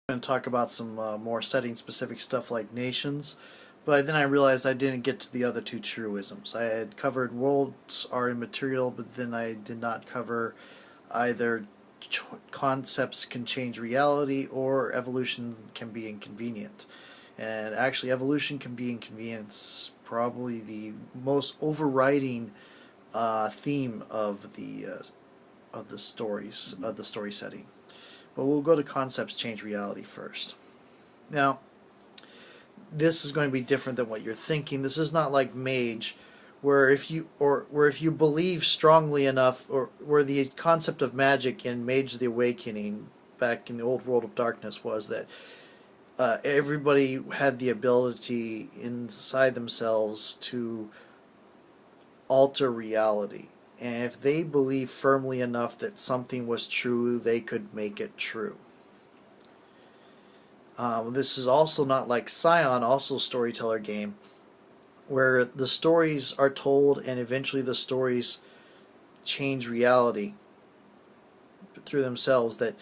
going to talk about some more setting specific stuff like nations, but then I realized I didn't get to the other two truisms. I had covered worlds are immaterial, but then I did not cover either concepts can change reality or evolution can be inconvenient. And actually, evolution can be inconvenient. It's probably the most overriding theme of the stories of the story setting. But we'll go to concepts change reality first. Now, this is going to be different than what you're thinking. This is not like Mage, where if you believe strongly enough, or where the concept of magic in Mage the Awakening back in the old world of darkness was that everybody had the ability inside themselves to alter reality. And if they believed firmly enough that something was true, they could make it true. This is also not like Scion, also a storyteller game, where the stories are told and eventually the stories change reality through themselves, that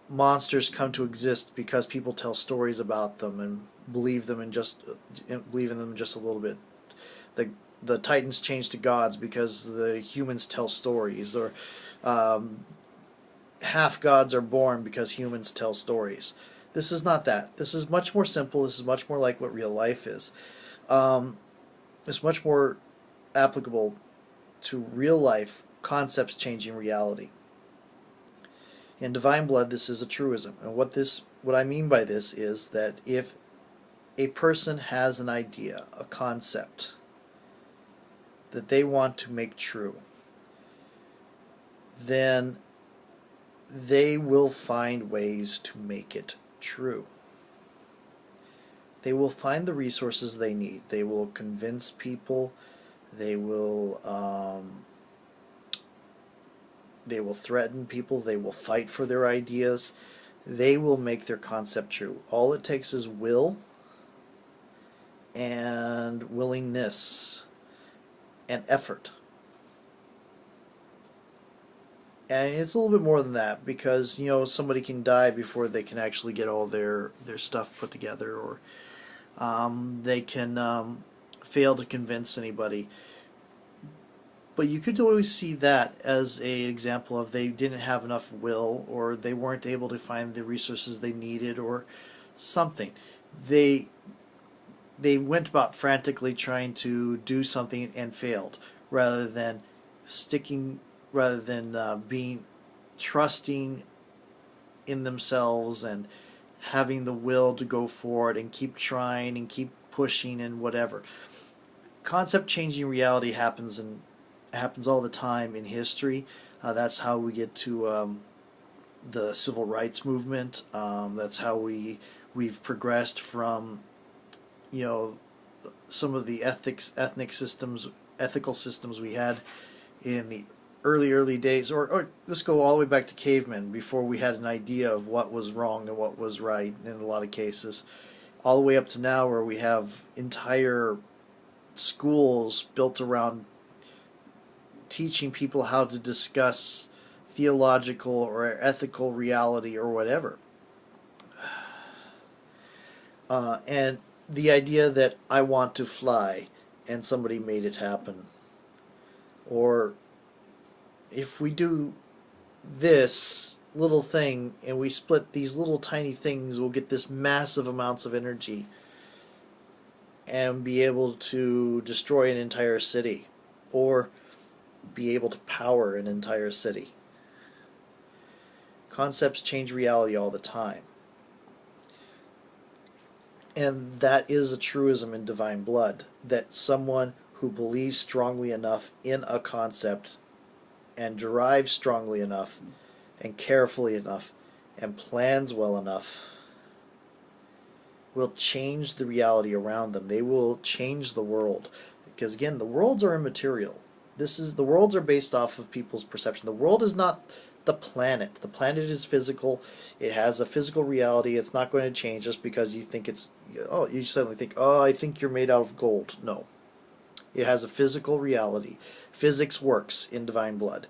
monsters come to exist because people tell stories about them and believe in them just a little bit. The Titans change to gods because the humans tell stories, or half gods are born because humans tell stories. This is not that. This is much more simple. This is much more like what real life is. It's much more applicable to real life concepts changing reality. In Divine Blood, this is a truism, and what I mean by this is that if a person has an idea, a concept that they want to make true, then they will find ways to make it true. They will find the resources they need. They will convince people. They will threaten people. They will fight for their ideas. They will make their concept true. All it takes is will and willingness and effort. And it's a little bit more than that, because somebody can die before they can actually get all their stuff put together, or they can fail to convince anybody. But you could always see that as an example of they didn't have enough will, or they weren't able to find the resources they needed, or something. They went about frantically trying to do something and failed, rather than being trusting in themselves and having the will to go forward and keep trying and keep pushing and whatever. Concept changing reality happens all the time in history. That's how we get to the civil rights movement. That's how we've progressed from some of the ethical systems we had in the early days, or let's go all the way back to cavemen, before we had an idea of what was wrong and what was right in a lot of cases, all the way up to now, where we have entire schools built around teaching people how to discuss theological or ethical reality or whatever. And the idea that I want to fly and somebody made it happen, or if we do this little thing and we split these little tiny things, we'll get this massive amounts of energy and be able to destroy an entire city, or be able to power an entire city. Concepts change reality all the time. And that is a truism in Divine Blood, that someone who believes strongly enough in a concept and drives strongly enough and carefully enough and plans well enough will change the reality around them. They will change the world. Because again, the worlds are immaterial. The worlds are based off of people's perception. The world is not the planet. The planet is physical. It has a physical reality. It's not going to change just because you think you suddenly think, I think you're made out of gold. No. It has a physical reality. Physics works in Divine Blood.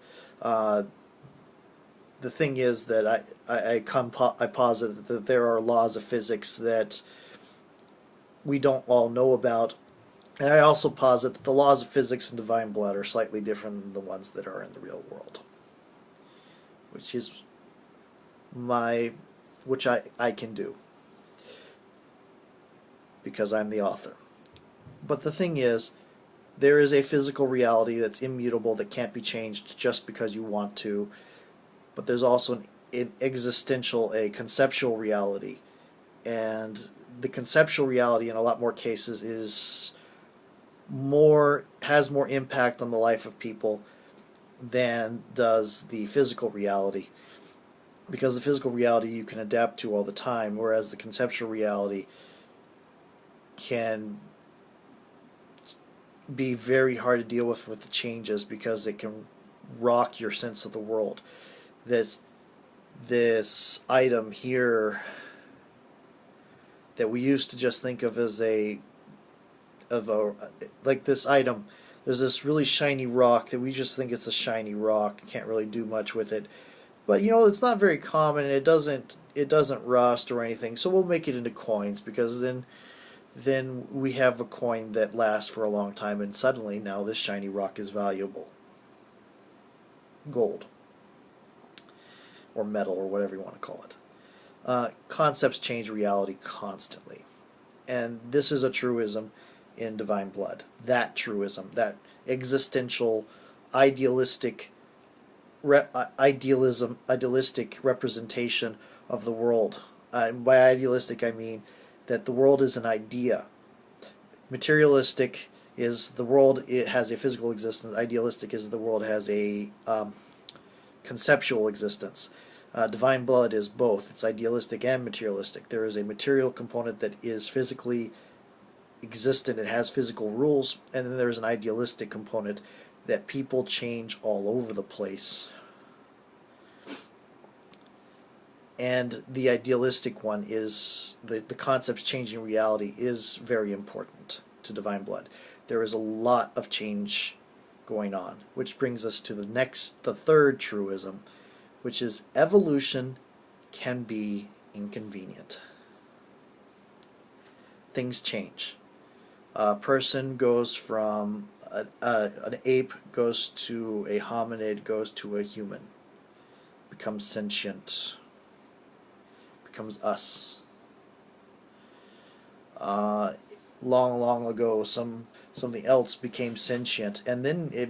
the thing is that I posit that there are laws of physics that we don't all know about, and I also posit that the laws of physics in divine blood are slightly different than the ones that are in the real world, which is which I can do because I'm the author. But the thing is, there is a physical reality that's immutable that can't be changed just because you want to, but there's also an existential, a conceptual reality, and the conceptual reality in a lot more cases has more impact on the life of people than does the physical reality, because the physical reality you can adapt to all the time, whereas the conceptual reality can be very hard to deal with the changes, because it can rock your sense of the world. This item here that we used to just think of as like this item, there's this really shiny rock that we just think it's a shiny rock, can't really do much with it, but it's not very common, and it doesn't rust or anything, so we'll make it into coins, because then we have a coin that lasts for a long time, and suddenly now this shiny rock is valuable. Gold. Or metal, or whatever you want to call it. Concepts change reality constantly. And this is a truism in Divine Blood. That truism, that existential, idealistic representation of the world. And by idealistic I mean that the world is an idea. Materialistic is the world, it has a physical existence. Idealistic is the world has a conceptual existence. Divine Blood is both. It's idealistic and materialistic. There is a material component that is physically existent. It has physical rules. And then there's an idealistic component that people change all over the place. And the idealistic one is, the concepts changing reality is very important to Divine Blood. There is a lot of change going on, which brings us to the third truism, which is evolution can be inconvenient. Things change. A person goes from an ape, goes to a hominid, goes to a human, becomes sentient, becomes us. Long ago, something else became sentient, and then it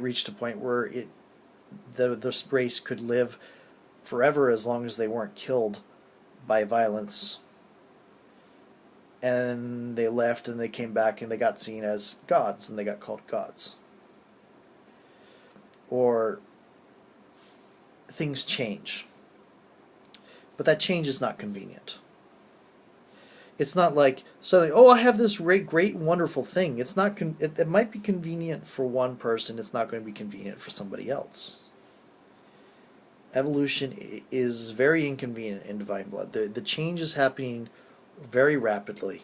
reached a point where the race could live forever as long as they weren't killed by violence. And they left, and they came back, and they got seen as gods, and they got called gods. Or things change, but that change is not convenient. It's not like suddenly, oh, I have this great, wonderful thing. It's not. It might be convenient for one person. It's not going to be convenient for somebody else. Evolution is very inconvenient in Divine Blood. The change is happening very rapidly,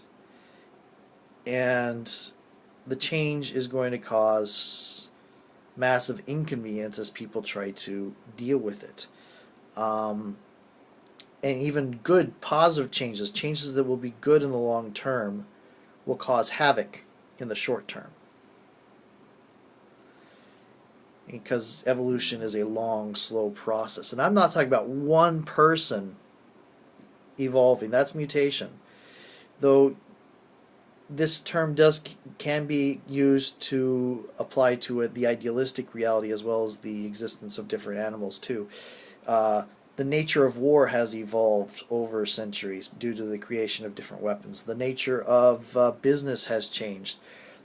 and the change is going to cause massive inconvenience as people try to deal with it. And even good, positive changes that will be good in the long term, will cause havoc in the short term. Because evolution is a long, slow process. And I'm not talking about one person evolving. That's mutation. Though this term can be used to apply to the idealistic reality as well as the existence of different animals too. The nature of war has evolved over centuries due to the creation of different weapons. The nature of business has changed.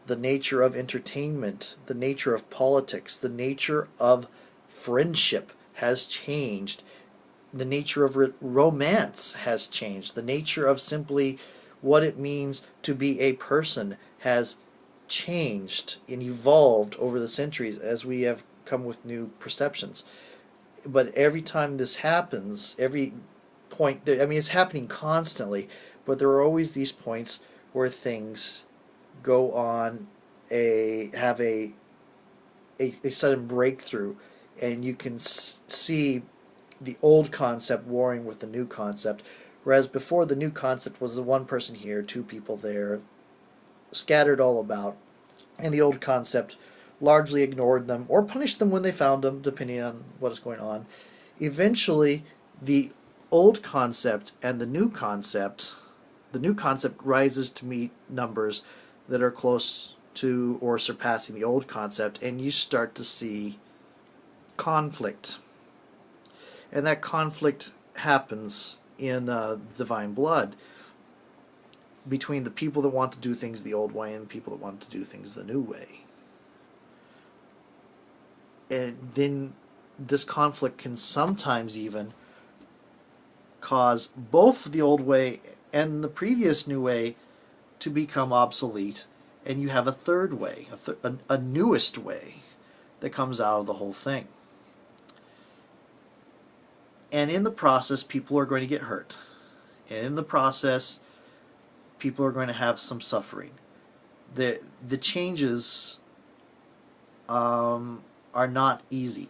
The nature of entertainment, the nature of politics, the nature of friendship has changed. The nature of romance has changed. The nature of simply what it means to be a person has changed and evolved over the centuries as we have come with new perceptions. But every time this happens, every point, it's happening constantly, but there are always these points where things go on have a sudden breakthrough, and you can see the old concept warring with the new concept, whereas before the new concept was the one person here, two people there, scattered all about, and the old concept largely ignored them or punished them when they found them, depending on what is going on. Eventually, the old concept and the new concept rises to meet numbers that are close to or surpassing the old concept, and you start to see conflict. And that conflict happens in Divine Blood between the people that want to do things the old way and the people that want to do things the new way. And then this conflict can sometimes even cause both the old way and the previous new way to become obsolete, and you have a third way, a newest way that comes out of the whole thing. And in the process, people are going to get hurt. And in the process, people are going to have some suffering. The changes are not easy.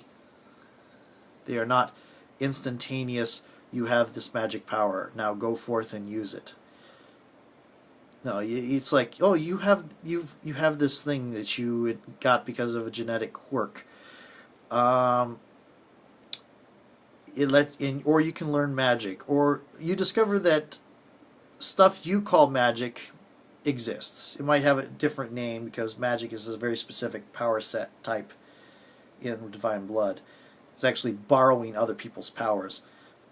They are not instantaneous. You have this magic power. Now go forth and use it. No, it's like, oh, you have this thing that you got because of a genetic quirk. Or you can learn magic, or you discover that stuff you call magic exists. It might have a different name because magic is a very specific power set type in Divine Blood. It's actually borrowing other people's powers.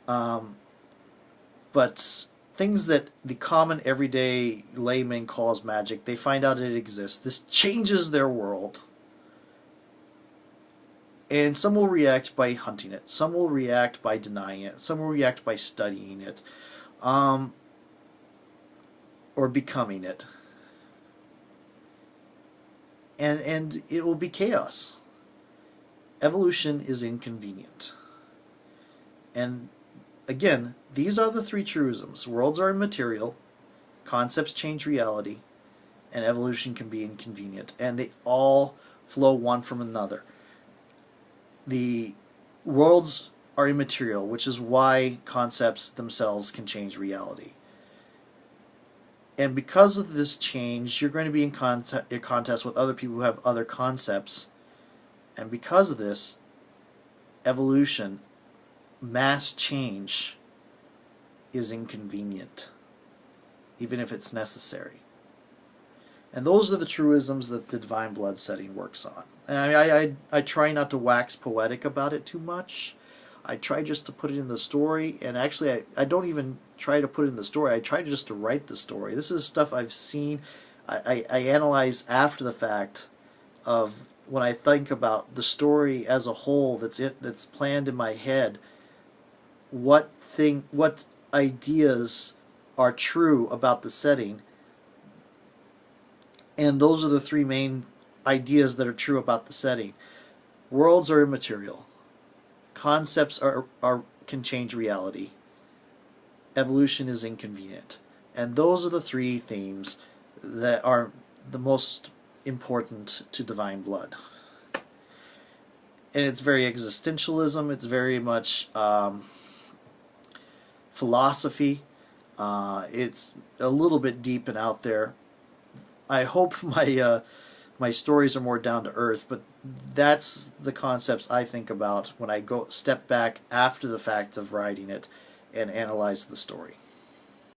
But things that the common everyday layman calls magic, they find out it exists. This changes their world. And some will react by hunting it. Some will react by denying it. Some will react by studying it. Or becoming it. And it will be chaos. Evolution is inconvenient. And again, these are the three truisms. Worlds are immaterial, concepts change reality, and evolution can be inconvenient. And they all flow one from another. The worlds are immaterial, which is why concepts themselves can change reality. And because of this change, you're going to be in contest with other people who have other concepts. And because of this, evolution, mass change, is inconvenient, even if it's necessary. And those are the truisms that the Divine Blood setting works on. And I try not to wax poetic about it too much. I try just to put it in the story, and actually I don't even try to put it in the story. I try just to write the story. This is stuff I've seen. I analyze after the fact of when I think about the story as a whole that's planned in my head, what ideas are true about the setting. And those are the three main ideas that are true about the setting. Worlds are immaterial. Concepts can change reality. Evolution is inconvenient. And those are the three themes that are the most important to Divine Blood. And it's very existentialism. It's very much philosophy. It's a little bit deep and out there. I hope my stories are more down to earth, but that's the concepts I think about when I go step back after the fact of writing it and analyze the story.